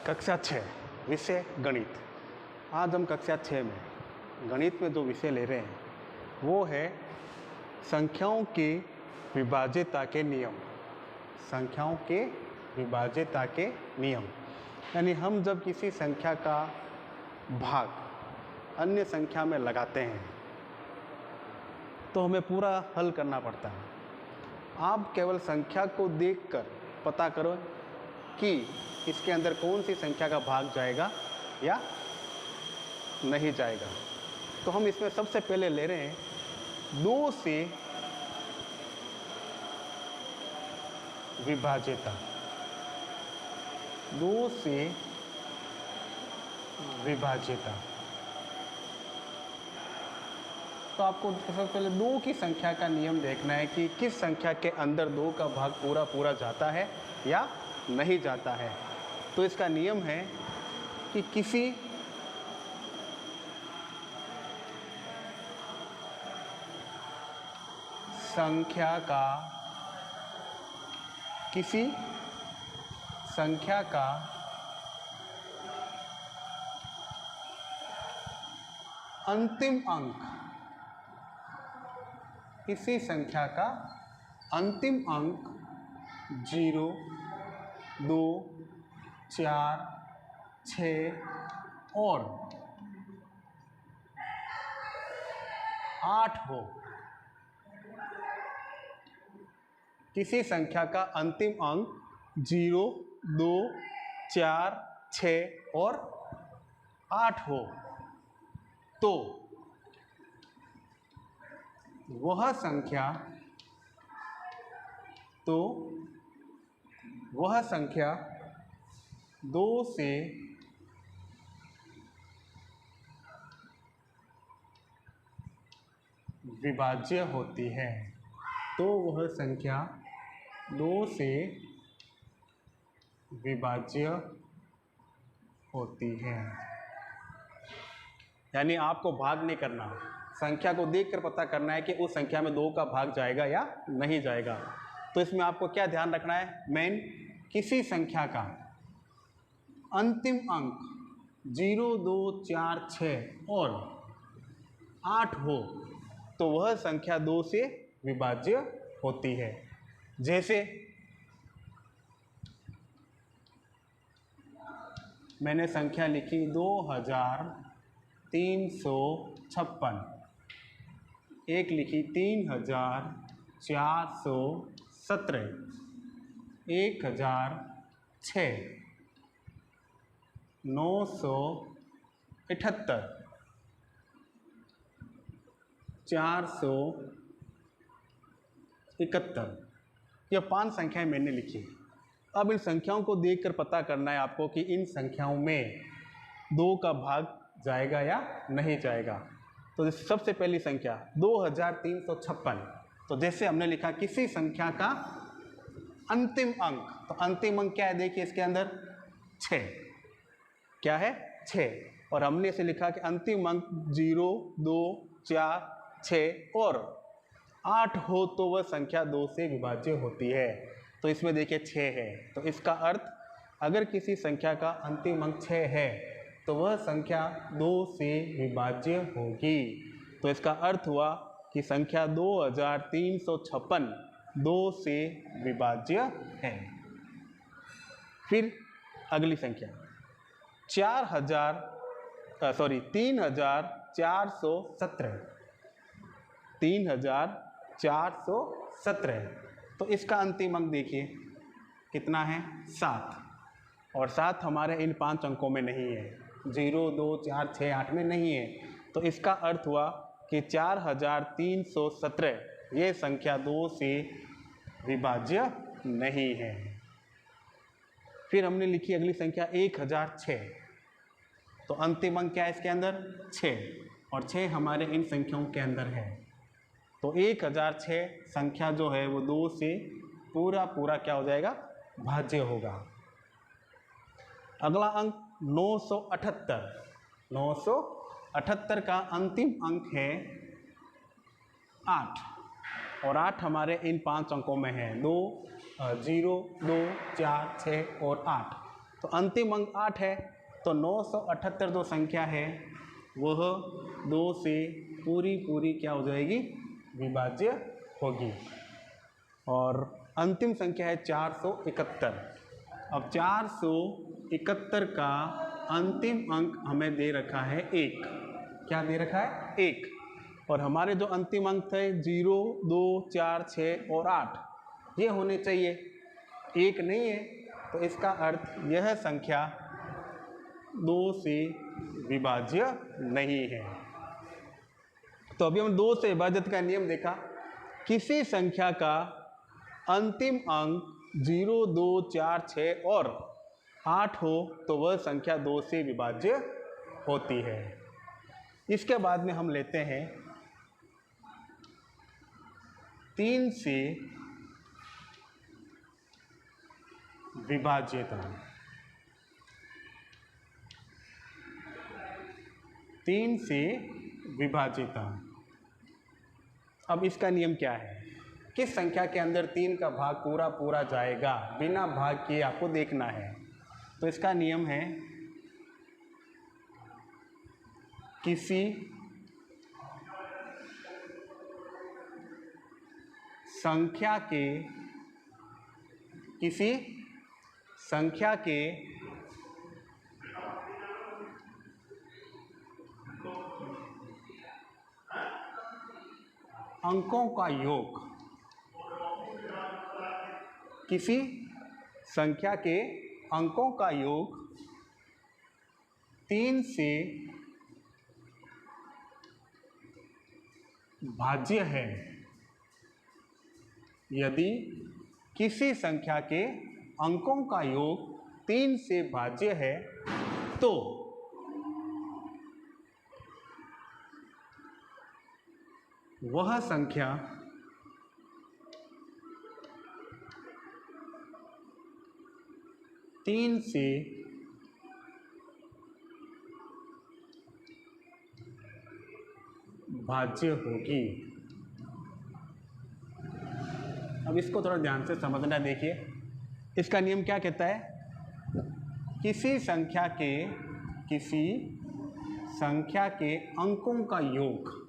कक्षा 6 विषय गणित। आज हम कक्षा 6 में गणित में जो विषय ले रहे हैं वो है संख्याओं की विभाज्यता के नियम। संख्याओं के विभाज्यता के नियम यानी हम जब किसी संख्या का भाग अन्य संख्या में लगाते हैं तो हमें पूरा हल करना पड़ता है। आप केवल संख्या को देखकर पता करो कि इसके अंदर कौन सी संख्या का भाग जाएगा या नहीं जाएगा। तो हम इसमें सबसे पहले ले रहे हैं 2 से विभाज्यता। 2 से विभाज्यता। तो आपको सबसे पहले 2 की संख्या का नियम देखना है कि किस संख्या के अंदर 2 का भाग पूरा जाता है या नहीं जाता है। तो इसका नियम है कि किसी संख्या का अंतिम अंक, किसी संख्या का अंतिम अंक 0, 2, 4, 6 और 8 हो। किसी संख्या का अंतिम अंक 0, 2, 4, 6 और 8 हो तो वह संख्या 2 से विभाज्य होती है। तो वह संख्या 2 से विभाज्य होती है। यानी आपको भाग नहीं करना, संख्या को देखकर पता करना है कि उस संख्या में 2 का भाग जाएगा या नहीं जाएगा। तो इसमें आपको क्या ध्यान रखना है, मेन किसी संख्या का अंतिम अंक 0, 2, 4, 6 और 8 हो तो वह संख्या 2 से विभाज्य होती है। जैसे मैंने संख्या लिखी 2356, एक लिखी 3417, 1006, 978, 471। यह 5 संख्याएं मैंने लिखी। अब इन संख्याओं को देखकर पता करना है आपको कि इन संख्याओं में 2 का भाग जाएगा या नहीं जाएगा। तो सबसे पहली संख्या 2356। तो जैसे हमने लिखा किसी संख्या का अंतिम अंक, तो अंतिम अंक क्या है, देखिए इसके अंदर 6, क्या है 6, और हमने इसे लिखा कि अंतिम अंक 0, 2, 4, 6 और 8 हो तो वह संख्या 2 से विभाज्य होती है। तो इसमें देखिए 6 है, तो इसका अर्थ अगर किसी संख्या का अंतिम अंक 6 है तो वह संख्या 2 से विभाज्य होगी। तो इसका अर्थ हुआ कि संख्या 2356 2 से विभाज्य है। फिर अगली संख्या 3417। तो इसका अंतिम अंक देखिए कितना है, 7, और 7 हमारे इन 5 अंकों में नहीं है, 0, 2, 4, 6, 8 में नहीं है। तो इसका अर्थ हुआ कि 4317 ये संख्या 2 से विभाज्य नहीं है। फिर हमने लिखी अगली संख्या 1006। तो अंतिम अंक क्या है इसके अंदर, 6, और 6 हमारे इन संख्याओं के अंदर है। तो 1006 संख्या जो है वो 2 से पूरा क्या हो जाएगा, भाज्य होगा। अगला अंक 978। 978 का अंतिम अंक है 8, और 8 हमारे इन 5 अंकों में है, 2, 0, 2, 4, 6 और 8। तो अंतिम अंक 8 है, तो 978 जो संख्या है वह 2 से पूरी क्या हो जाएगी, विभाज्य होगी। और अंतिम संख्या है 471। अब 471 का अंतिम अंक हमें दे रखा है 1। क्या दे रखा है, 1। और हमारे जो अंतिम अंक थे 0, 2, 4, 6 और 8 ये होने चाहिए, 1 नहीं है, तो इसका अर्थ यह संख्या 2 से विभाज्य नहीं है। तो अभी हम 2 से विभाजित का नियम देखा। किसी संख्या का अंतिम अंक 0, 2, 4, 6 और 8 हो तो वह संख्या 2 से विभाज्य होती है। इसके बाद में हम लेते हैं 3 से विभाज्यता। 3 से विभाज्यता। अब इसका नियम क्या है, किस संख्या के अंदर 3 का भाग पूरा जाएगा, बिना भाग किए आपको देखना है। तो इसका नियम है, किसी संख्या के अंकों का योग, किसी संख्या के अंकों का योग 3 से भाज्य है। यदि किसी संख्या के अंकों का योग 3 से भाज्य है तो वह संख्या तीन से भाज्य होगी। अब इसको थोड़ा ध्यान से समझना, देखिए इसका नियम क्या कहता है, किसी संख्या के अंकों का योग,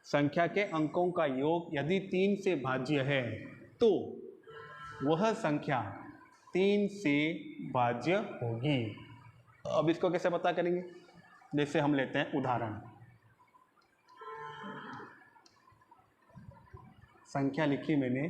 संख्या के अंकों का योग यदि 3 से भाज्य है तो वह संख्या 3 से भाज्य होगी। अब इसको कैसे पता करेंगे, जैसे हम लेते हैं उदाहरण, संख्या लिखी मैंने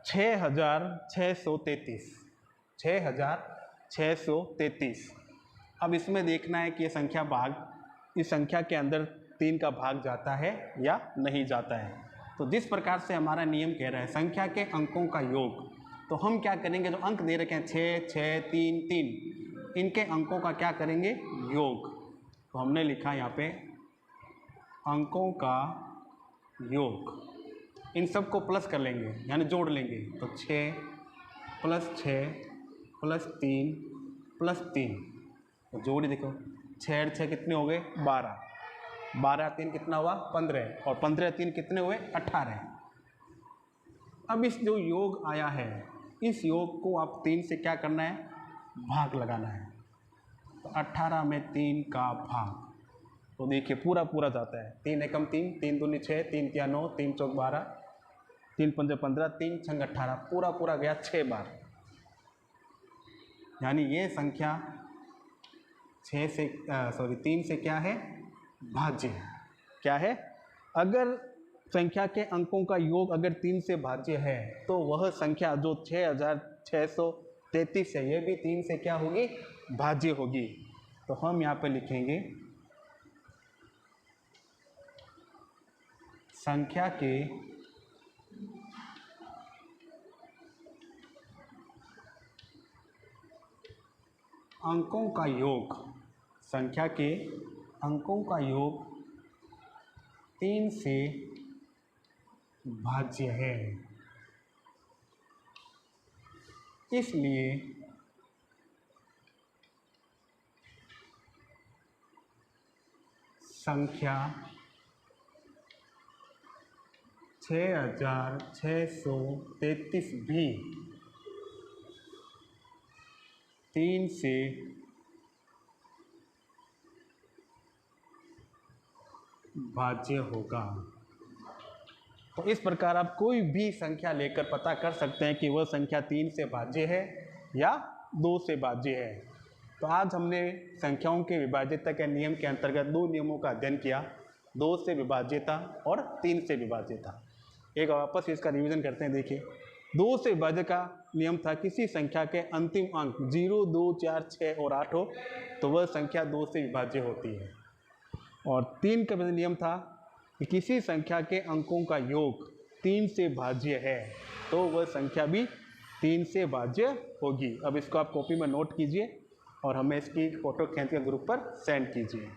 6,633। अब इसमें देखना है कि ये संख्या भाग, इस संख्या के अंदर 3 का भाग जाता है या नहीं जाता है। तो जिस प्रकार से हमारा नियम कह रहा है संख्या के अंकों का योग, तो हम क्या करेंगे, जो अंक दे रखे हैं 6, 6, 3, 3, इनके अंकों का क्या करेंगे, योग। तो हमने लिखा यहाँ पे अंकों का योग, इन सब को प्लस कर लेंगे यानी जोड़ लेंगे। तो 6 + 6 + 3 + 3, तो जोड़ी देखो 6 6 कितने हो गए, 12, 12 3 कितना हुआ, 15, और 15 3 कितने हुए, 18। अब इस जो योग आया है, इस योग को आप 3 से क्या करना है, भाग लगाना है। तो 18 में 3 का भाग, तो देखिए पूरा जाता है, 3 एकम 3, 3 दूनी 6, 3 तिया 9, 3 चौक 12, 3 पंजे 15, 3 छंग 18, पूरा गया 6 बार। यानी ये संख्या 3 से क्या है, भाज्य है। क्या है, अगर संख्या के अंकों का योग अगर 3 से भाज्य है तो वह संख्या जो 6,633 है, ये भी 3 से क्या होगी, भाज्य होगी। तो हम यहाँ पे लिखेंगे संख्या के अंकों का योग, संख्या के अंकों का योग 3 से भाज्य है, इसलिए संख्या 6633 भी 3 से भाज्य होगा। तो इस प्रकार आप कोई भी संख्या लेकर पता कर सकते हैं कि वह संख्या 3 से भाज्य है या 2 से भाज्य है। तो आज हमने संख्याओं के विभाज्यता के नियम के अंतर्गत 2 नियमों का अध्ययन किया, 2 से विभाज्यता और 3 से विभाज्यता। एक वापस इसका रिवीजन करते हैं। देखिए, 2 से विभाज्य का नियम था किसी संख्या के अंतिम अंक 0, 2, 4, 6 और 8 हो तो वह संख्या 2 से विभाज्य होती है। और 3 का नियम था कि किसी संख्या के अंकों का योग 3 से भाज्य है तो वह संख्या भी 3 से भाज्य होगी। अब इसको आप कॉपी में नोट कीजिए और हमें इसकी फ़ोटो खींच के ग्रुप पर सेंड कीजिए।